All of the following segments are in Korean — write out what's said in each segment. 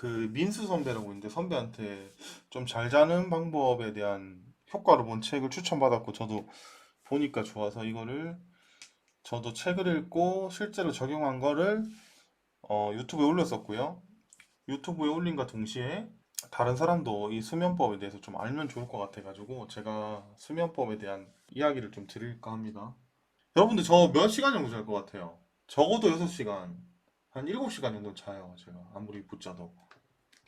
그 민수 선배라고 있는데 선배한테 좀 잘 자는 방법에 대한 효과를 본 책을 추천받았고 저도 보니까 좋아서 이거를 저도 책을 읽고 실제로 적용한 거를 유튜브에 올렸었고요. 유튜브에 올린과 동시에 다른 사람도 이 수면법에 대해서 좀 알면 좋을 것 같아가지고 제가 수면법에 대한 이야기를 좀 드릴까 합니다. 여러분들 저 몇 시간 정도 잘 것 같아요? 적어도 6시간, 한 7시간 정도 자요. 제가 아무리 붙자도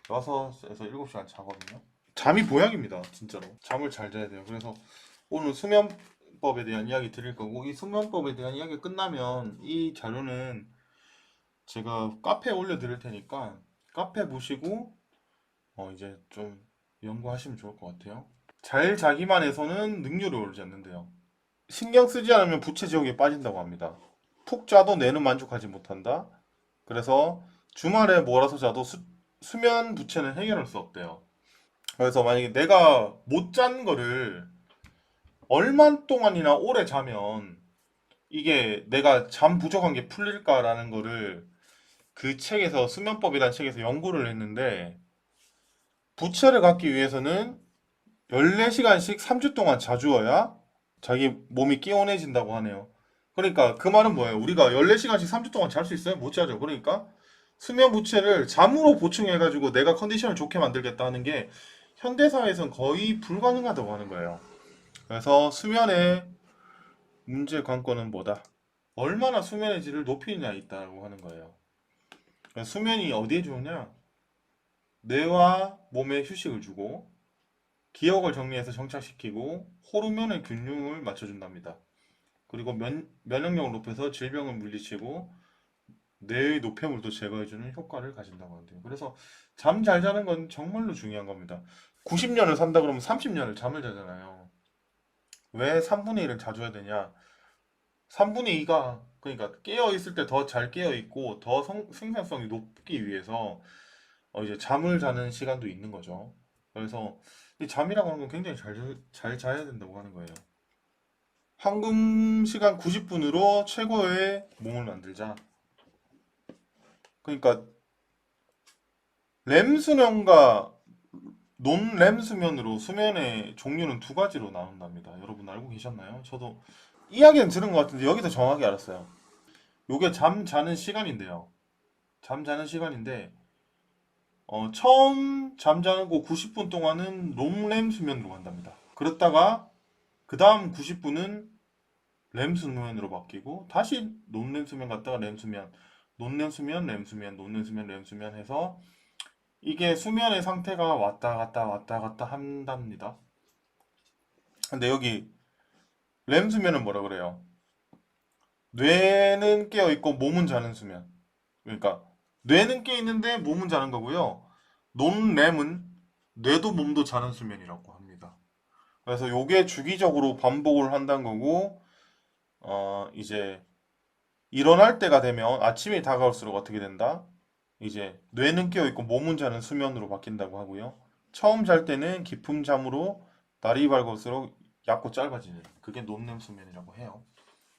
6에서 7시간 자거든요. 잠이 보약입니다. 진짜로. 잠을 잘 자야 돼요. 그래서 오늘 수면법에 대한 이야기 드릴 거고 이 수면법에 대한 이야기 끝나면 이 자료는 제가 카페에 올려드릴 테니까 카페 보시고 이제 좀 연구하시면 좋을 것 같아요. 잘 자기만 해서는 능률이 오르지 않는데요. 신경 쓰지 않으면 부채 지옥에 빠진다고 합니다. 푹 자도 뇌는 만족하지 못한다. 그래서 주말에 몰아서 자도 수면 부채는 해결할 수 없대요. 그래서 만약에 내가 못 잔 거를 얼마 동안이나 오래 자면 이게 내가 잠 부족한 게 풀릴까라는 거를 그 책에서 수면법이라는 책에서 연구를 했는데 부채를 갖기 위해서는 14시간씩 3주 동안 자주어야 자기 몸이 깨어내진다고 하네요. 그러니까 그 말은 뭐예요? 우리가 14시간씩 3주 동안 잘 수 있어요? 못 자죠. 그러니까 수면 부채를 잠으로 보충해가지고 내가 컨디션을 좋게 만들겠다 하는 게 현대사회에선 거의 불가능하다고 하는 거예요. 그래서 수면의 문제 관건은 뭐다? 얼마나 수면의 질을 높이느냐에 있다고 하는 거예요. 그래서 수면이 어디에 좋으냐? 뇌와 몸에 휴식을 주고 기억을 정리해서 정착시키고 호르몬의 균형을 맞춰준답니다. 그리고 면역력을 높여서 질병을 물리치고 뇌의 노폐물도 제거해주는 효과를 가진다고 하는데요. 그래서 잠 잘 자는 건 정말로 중요한 겁니다. 90년을 산다 그러면 30년을 잠을 자잖아요. 왜 3분의 1을 자줘야 되냐? 3분의 2가 그러니까 깨어 있을 때 더 잘 깨어 있고 더 생산성이 높기 위해서 이제 잠을 자는 시간도 있는 거죠. 그래서 이 잠이라고 하는 건 굉장히 잘 자야 된다고 하는 거예요. 황금 시간 90분으로 최고의 몸을 만들자. 그러니까 렘 수면과 논렘 수면으로 수면의 종류는 두 가지로 나온답니다. 여러분 알고 계셨나요? 저도 이야기는 들은 것 같은데 여기서 정확히 알았어요. 요게 잠 자는 시간인데요. 잠 자는 시간인데 처음 잠자는 거 90분 동안은 롬렘 수면으로 간답니다. 그렇다가 그 다음 90분은 렘 수면으로 바뀌고 다시 논렘 수면 갔다가 렘 수면, 논렘 수면, 렘 수면, 논렘 수면, 렘 수면 해서 이게 수면의 상태가 왔다 갔다 왔다 갔다 한답니다. 근데 여기 렘 수면은 뭐라 그래요? 뇌는 깨어 있고 몸은 자는 수면. 그러니까 뇌는 깨 있는데 몸은 자는 거고요. 논렘은 뇌도 몸도 자는 수면이라고 합니다. 그래서 요게 주기적으로 반복을 한다는 거고 이제 일어날 때가 되면 아침이 다가올수록 어떻게 된다? 이제 뇌는 깨어 있고 몸은 자는 수면으로 바뀐다고 하고요. 처음 잘 때는 깊은 잠으로 날이 밝을수록 얕고 짧아지는 그게 논렘 수면이라고 해요.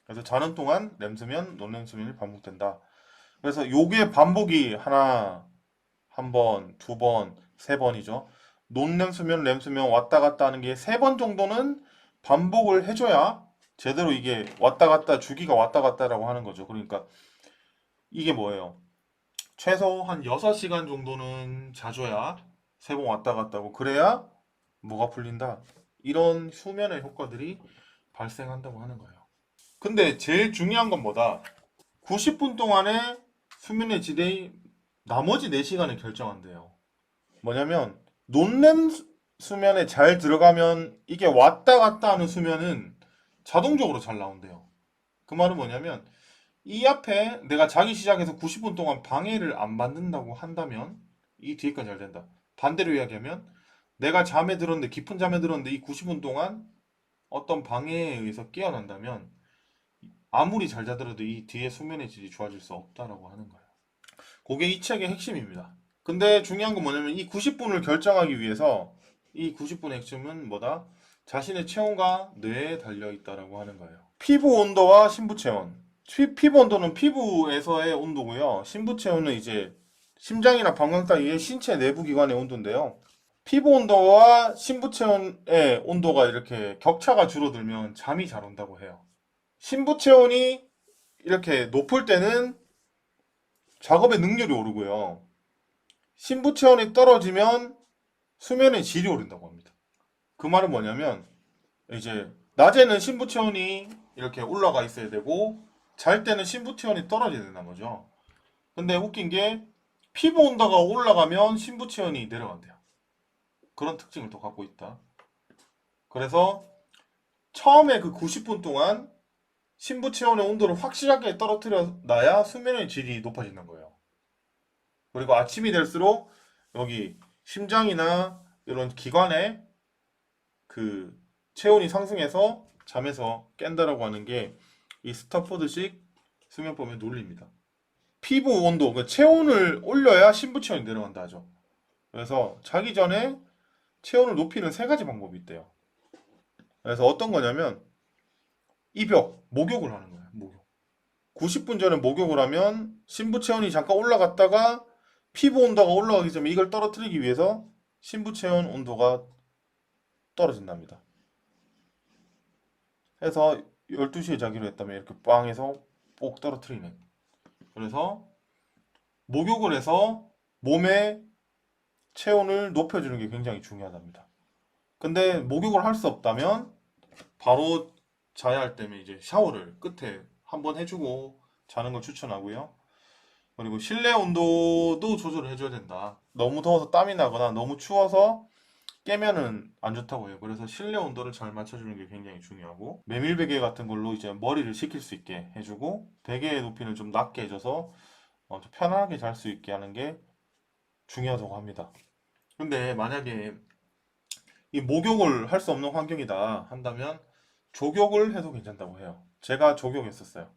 그래서 자는 동안 렘 수면, 논렘 수면이 반복된다. 그래서 요게 반복이 하나, 한 번, 두 번, 세 번이죠. 논렘 수면, 렘 수면 왔다 갔다 하는 게 세 번 정도는 반복을 해줘야 제대로 이게 왔다 갔다 주기가 왔다 갔다라고 하는 거죠. 그러니까 이게 뭐예요? 최소 한 6시간 정도는 자줘야 세 번 왔다 갔다 하고 그래야 뭐가 풀린다. 이런 수면의 효과들이 발생한다고 하는 거예요. 근데 제일 중요한 건 뭐다? 90분 동안의 수면의 질이 나머지 4시간을 결정한대요. 뭐냐면 논렘 수면에 잘 들어가면 이게 왔다 갔다 하는 수면은 자동적으로 잘 나온대요. 그 말은 뭐냐면 이 앞에 내가 자기 시작해서 90분 동안 방해를 안 받는다고 한다면 이 뒤에까지 잘 된다. 반대로 이야기하면 내가 잠에 들었는데 깊은 잠에 들었는데 이 90분 동안 어떤 방해에 의해서 깨어난다면 아무리 잘 자더라도 이 뒤에 수면의 질이 좋아질 수 없다라고 하는 거예요. 그게 이 책의 핵심입니다. 근데 중요한 건 뭐냐면 이 90분을 결정하기 위해서 이 90분의 핵심은 뭐다? 자신의 체온과 뇌에 달려 있다라고 하는 거예요. 피부 온도와 신부 체온. 피부 온도는 피부에서의 온도고요. 신부 체온은 이제 심장이나 방광 이게 신체 내부 기관의 온도인데요. 피부 온도와 신부 체온의 온도가 이렇게 격차가 줄어들면 잠이 잘 온다고 해요. 신부 체온이 이렇게 높을 때는 작업의 능률이 오르고요. 신부 체온이 떨어지면 수면의 질이 오른다고 합니다. 그 말은 뭐냐면 이제 낮에는 신부 체온이 이렇게 올라가 있어야 되고 잘 때는 신부 체온이 떨어져야 된다는 거죠. 근데 웃긴 게 피부 온도가 올라가면 신부 체온이 내려간대요. 그런 특징을 또 갖고 있다. 그래서 처음에 그 90분 동안 신부 체온의 온도를 확실하게 떨어뜨려 놔야 수면의 질이 높아지는 거예요. 그리고 아침이 될수록 여기 심장이나 이런 기관에 그 체온이 상승해서 잠에서 깬다라고 하는 게 이 스타포드식 수면법의 논리입니다. 피부 온도, 그 체온을 올려야 신부 체온이 내려간다 하죠. 그래서 자기 전에 체온을 높이는 세 가지 방법이 있대요. 그래서 어떤 거냐면 입욕, 목욕을 하는 거예요. 목욕. 90분 전에 목욕을 하면 신부 체온이 잠깐 올라갔다가 피부 온도가 올라가기 전에 이걸 떨어뜨리기 위해서 신부 체온 온도가 떨어진답니다. 해서 12시에 자기로 했다면 이렇게 빵해서 꼭 떨어뜨리는. 그래서 목욕을 해서 몸의 체온을 높여주는 게 굉장히 중요하답니다. 근데 목욕을 할 수 없다면 바로 자야 할 때면 이제 샤워를 끝에 한번 해주고 자는 걸 추천하고요. 그리고 실내 온도도 조절을 해줘야 된다. 너무 더워서 땀이 나거나 너무 추워서 깨면은 안 좋다고 해요. 그래서 실내 온도를 잘 맞춰주는 게 굉장히 중요하고 메밀 베개 같은 걸로 이제 머리를 식힐 수 있게 해주고 베개의 높이는 좀 낮게 해줘서 좀 편안하게 잘 수 있게 하는 게 중요하다고 합니다. 근데 만약에 이 목욕을 할 수 없는 환경이다 한다면 족욕을 해도 괜찮다고 해요. 제가 족욕했었어요.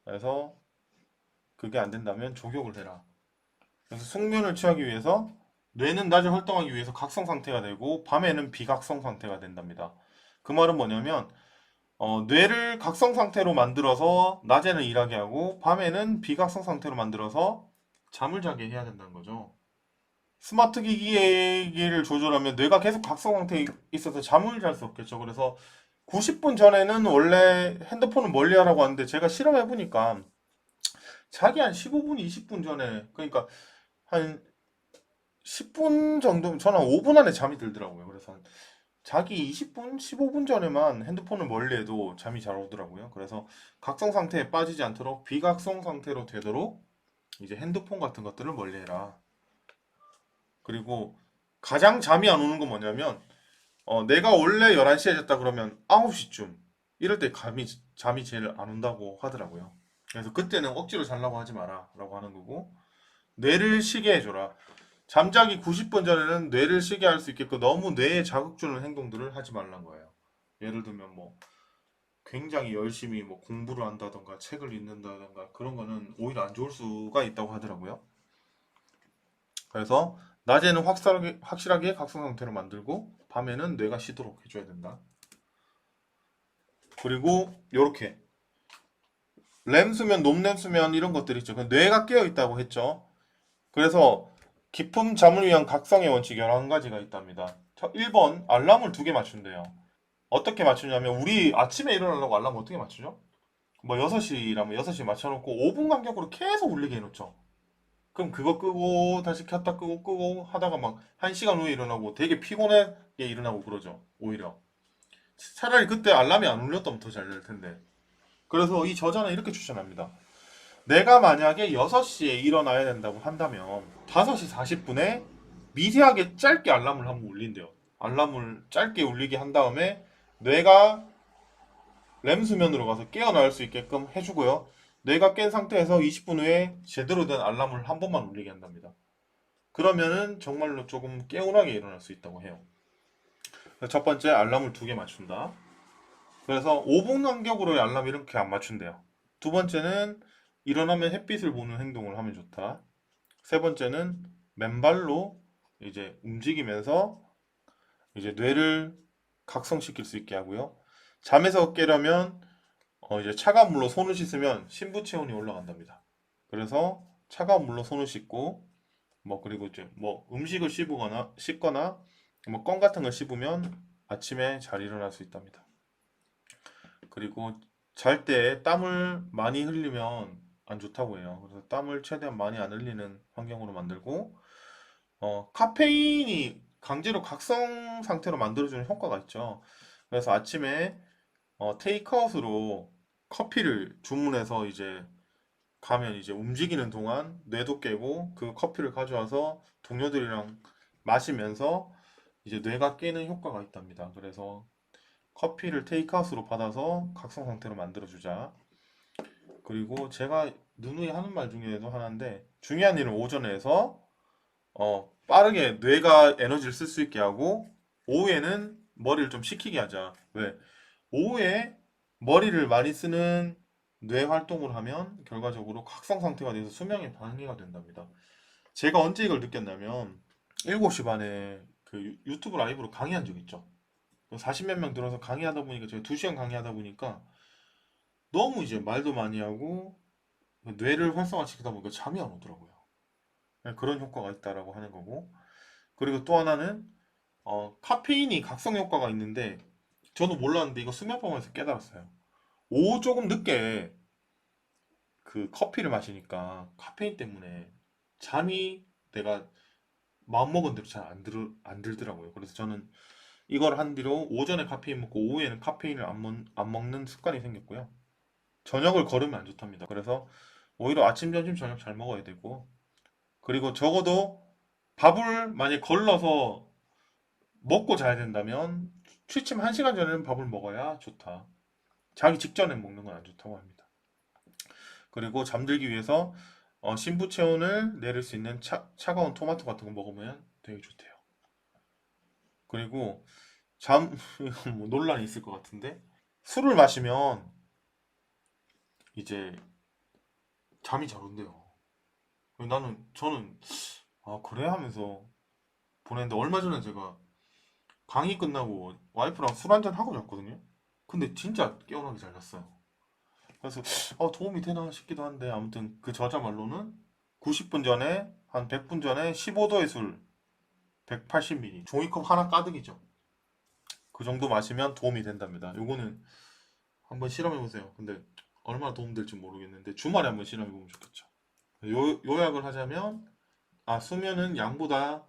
그래서 그게 안 된다면 족욕을 해라. 그래서 숙면을 취하기 위해서 뇌는 낮에 활동하기 위해서 각성 상태가 되고 밤에는 비각성 상태가 된답니다. 그 말은 뭐냐면 뇌를 각성 상태로 만들어서 낮에는 일하게 하고 밤에는 비각성 상태로 만들어서 잠을 자게 해야 된다는 거죠. 스마트 기기를 조절하면 뇌가 계속 각성 상태에 있어서 잠을 잘 수 없겠죠. 그래서 90분 전에는 원래 핸드폰을 멀리 하라고 하는데 제가 실험해 보니까 자기 한 15분, 20분 전에 그러니까 한 10분 정도 저는 5분 안에 잠이 들더라고요. 그래서 자기 20분, 15분 전에만 핸드폰을 멀리해도 잠이 잘 오더라고요. 그래서 각성 상태에 빠지지 않도록 비각성 상태로 되도록 이제 핸드폰 같은 것들을 멀리해라. 그리고 가장 잠이 안 오는 건 뭐냐면 내가 원래 11시에 잤다 그러면 9시쯤 이럴 때 잠이 제일 안 온다고 하더라고요. 그래서 그때는 억지로 자려고 하지 마라 라고 하는 거고 뇌를 쉬게 해줘라. 잠자기 90분 전에는 뇌를 쉬게 할 수 있게끔 너무 뇌에 자극 주는 행동들을 하지 말란 거예요. 예를 들면 뭐 굉장히 열심히 뭐 공부를 한다던가 책을 읽는다던가 그런 거는 오히려 안 좋을 수가 있다고 하더라고요. 그래서 낮에는 확실하게 각성 상태로 만들고 밤에는 뇌가 쉬도록 해줘야 된다. 그리고 이렇게 렘 수면, 논렘 수면 이런 것들이 있죠. 뇌가 깨어 있다고 했죠. 그래서 깊은 잠을 위한 각성의 원칙 11가지가 있답니다. 1번 알람을 2개 맞춘대요. 어떻게 맞추냐면 우리 아침에 일어나려고 알람 어떻게 맞추죠? 뭐 6시라면 6시 맞춰놓고 5분 간격으로 계속 울리게 해놓죠. 그럼 그거 끄고 다시 켰다 끄고 하다가 막 1시간 후에 일어나고 되게 피곤하게 일어나고 그러죠. 오히려. 차라리 그때 알람이 안 울렸다면 더 잘 될 텐데. 그래서 이 저자는 이렇게 추천합니다. 내가 만약에 6시에 일어나야 된다고 한다면 5시 40분에 미세하게 짧게 알람을 한번 울린대요. 알람을 짧게 울리게 한 다음에 뇌가 렘 수면으로 가서 깨어날 수 있게끔 해주고요. 뇌가 깬 상태에서 20분 후에 제대로 된 알람을 한 번만 울리게 한답니다. 그러면은 정말로 조금 개운하게 일어날 수 있다고 해요. 첫 번째 알람을 2개 맞춘다. 그래서 5분 간격으로 알람 이렇게 안 맞춘대요. 두 번째는 일어나면 햇빛을 보는 행동을 하면 좋다. 세 번째는 맨발로 이제 움직이면서 이제 뇌를 각성시킬 수 있게 하고요. 잠에서 깨려면 이제 차가운 물로 손을 씻으면 신부 체온이 올라간답니다. 그래서 차가운 물로 손을 씻고 뭐 그리고 이제 뭐 음식을 씹거나 뭐 껌 같은 걸 씹으면 아침에 잘 일어날 수 있답니다. 그리고 잘 때 땀을 많이 흘리면 안 좋다고 해요. 그래서 땀을 최대한 많이 안 흘리는 환경으로 만들고, 카페인이 강제로 각성 상태로 만들어주는 효과가 있죠. 그래서 아침에 테이크아웃으로 커피를 주문해서 이제 가면 이제 움직이는 동안 뇌도 깨고 그 커피를 가져와서 동료들이랑 마시면서 이제 뇌가 깨는 효과가 있답니다. 그래서 커피를 테이크아웃으로 받아서 각성 상태로 만들어주자. 그리고 제가 누누이 하는 말 중에도 하나인데 중요한 일은 오전에 해서 빠르게 뇌가 에너지를 쓸 수 있게 하고 오후에는 머리를 좀 식히게 하자. 왜? 오후에 머리를 많이 쓰는 뇌 활동을 하면 결과적으로 각성 상태가 돼서 수명에 방해가 된답니다. 제가 언제 이걸 느꼈냐면 7시 반에 그 유튜브 라이브로 강의한 적 있죠. 40몇 명 들어서 강의하다 보니까 제가 2시간 강의하다 보니까 너무 이제 말도 많이 하고 뇌를 활성화시키다 보니까 잠이 안 오더라고요. 네, 그런 효과가 있다라고 하는 거고. 그리고 또 하나는 카페인이 각성 효과가 있는데 저도 몰랐는데 이거 수면법에서 깨달았어요. 오후 조금 늦게 그 커피를 마시니까 카페인 때문에 잠이 내가 마음먹은 대로 잘 안 들더라고요. 그래서 저는 이걸 한 뒤로 오전에 카페인 먹고 오후에는 카페인을 안 먹는 습관이 생겼고요. 저녁을 거르면 안 좋답니다. 그래서 오히려 아침, 점심, 저녁 잘 먹어야 되고 그리고 적어도 밥을 만약 걸러서 먹고 자야 된다면 취침 1시간 전에는 밥을 먹어야 좋다. 자기 직전에 먹는 건 안 좋다고 합니다. 그리고 잠들기 위해서 심부 체온을 내릴 수 있는 차가운 토마토 같은 거 먹으면 되게 좋대요. 그리고 이건 뭐 논란이 있을 것 같은데 술을 마시면 이제 잠이 잘 온대요. 저는 아 그래 하면서 보냈는데 얼마 전에 제가 강의 끝나고 와이프랑 술 한잔 하고 잤거든요. 근데 진짜 깨어나기 잘 잤어요. 그래서 도움이 되나 싶기도 한데 아무튼 그 저자 말로는 90분 전에 한 100분 전에 15도의 술 180ml 종이컵 하나 가득이죠. 그 정도 마시면 도움이 된답니다. 요거는 한번 실험해 보세요. 근데 얼마나 도움될지 모르겠는데 주말에 한번 실험해 보면 좋겠죠. 요약을 하자면 수면은 양보다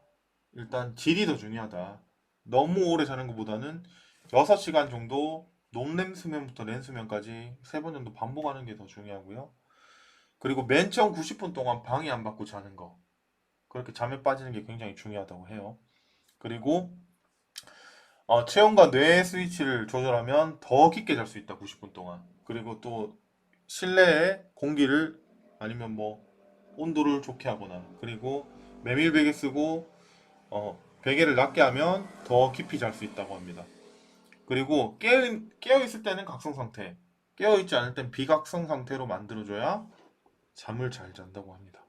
일단 질이 더 중요하다. 너무 오래 자는 것보다는 6시간 정도 논렘 수면부터 렘 수면까지 3번 정도 반복하는 게 더 중요하고요. 그리고 맨 처음 90분 동안 방해 안 받고 자는 거. 그렇게 잠에 빠지는 게 굉장히 중요하다고 해요. 그리고 체온과 뇌의 스위치를 조절하면 더 깊게 잘 수 있다. 90분 동안. 그리고 또 실내에 공기를 아니면 뭐 온도를 좋게 하거나 그리고 메밀 베개 쓰고 베개를 낮게 하면 더 깊이 잘 수 있다고 합니다. 그리고 깨어 있을 때는 각성 상태, 깨어 있지 않을 땐 비각성 상태로 만들어줘야 잠을 잘 잔다고 합니다.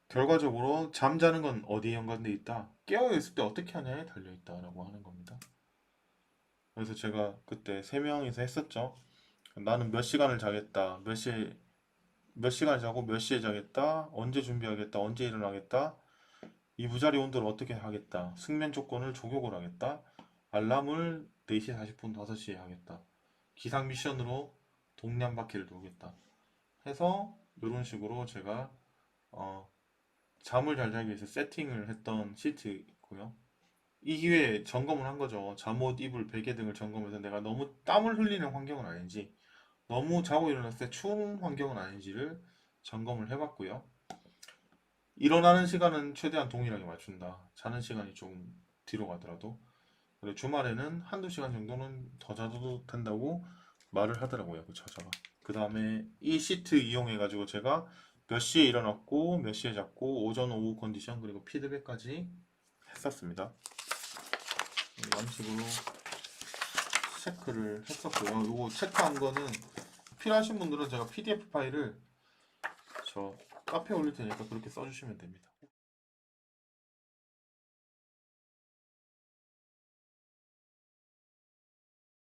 결과적으로 잠자는 건 어디에 연관돼 있다? 깨어 있을 때 어떻게 하냐에 달려 있다라고 하는 겁니다. 그래서 제가 그때 세 명이서 했었죠. 나는 몇 시간을 자겠다, 몇 시간 자고 몇 시에 자겠다, 언제 준비하겠다, 언제 일어나겠다, 이부자리 온도를 어떻게 하겠다, 숙면 조건을 조격을 하겠다, 알람을 4시 40분 5시에 하겠다, 기상 미션으로 동네 한 바퀴를 돌겠다 해서 이런 식으로 제가 어, 잠을 잘 자기 위해서 세팅을 했던 시트고요. 이 기회에 점검을 한 거죠. 잠옷, 이불, 베개 등을 점검해서 내가 너무 땀을 흘리는 환경은 아닌지, 너무 자고 일어났을 때 추운 환경은 아닌지를 점검을 해봤고요. 일어나는 시간은 최대한 동일하게 맞춘다. 자는 시간이 조금 뒤로 가더라도. 그리고 주말에는 한두 시간 정도는 더 자도 된다고 말을 하더라고요. 그 저자가. 그 다음에 이 시트 이용해가지고 제가 몇 시에 일어났고, 몇 시에 잤고, 오전, 오후 컨디션, 그리고 피드백까지 했었습니다. 이런 식으로 체크를 했었고요. 이거 체크한 거는 필요하신 분들은 제가 PDF 파일을 저 카페에 올릴 테니까 그렇게 써주시면 됩니다.